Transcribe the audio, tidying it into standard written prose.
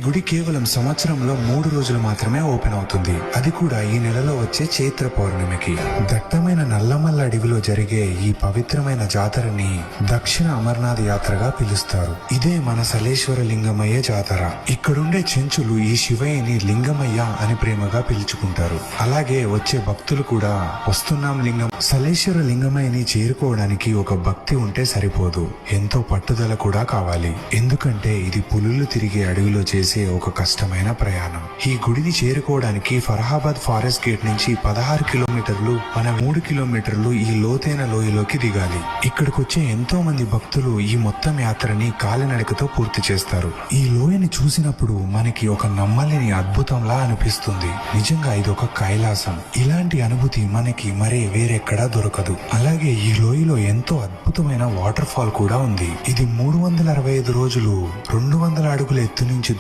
గుడి కేవలం సంవత్సరంలో 3 రోజులు మాత్రమే ఓపెన్ అవుతుంది. అది కూడా ఈ నెలలో వచ్చే చైత్ర పౌర్ణమికి. దట్టమైన నల్లమల్ల అడవిలో జరిగే ఈ పవిత్రమైన జాతరని దక్షిణ అమర్నాథ్ యాత్రగా పిలుస్తారు. ఇదే మన సలేశ్వర లింగమయ్య జాతర. ఇక్కడుండే చెంచులు ఈ శివయ్యని లింగమయ్య అని ప్రేమగా పిలుచుకుంటారు. అలాగే వచ్చే భక్తులు కూడా వస్తున్నాం లింగం. సలేశ్వర లింగమయ్యని చేరుకోవడానికి ఒక భక్తి ఉంటే సరిపోదు, ఎంతో పట్టుదల కూడా కావాలి. ఎందుకంటే ఇది పులులు తిరిగే అడవిలో చేసే ఒక కష్టమైన ప్రయాణం. ఈ గుడిని చేరుకోవడానికి ఫరహాబాద్ ఫారెస్ట్ గేట్ నుంచి 16 కిలోమీటర్లు, మన 3 కిలోమీటర్లు ఈ లోతైన లోయలోకి దిగాలి. ఇక్కడికి వచ్చే ఎంతో మంది భక్తులు ఈ మొత్తం యాత్రని కాలినడకతో పూర్తి చేస్తారు. ఈ లోయని చూసినప్పుడు మనకి ఒక నమ్మలేని అద్భుతంలా అనిపిస్తుంది. నిజంగా ఇది ఒక కైలాసం. ఇలాంటి అనుభూతి మనకి వేరెక్కడా దొరకదు. అలాగే ఈ లోయలో ఎంతో అద్భుతమైన వాటర్ ఫాల్ కూడా ఉంది. ఇది 365 రోజులు 200 అడుగుల ఎత్తు నుంచి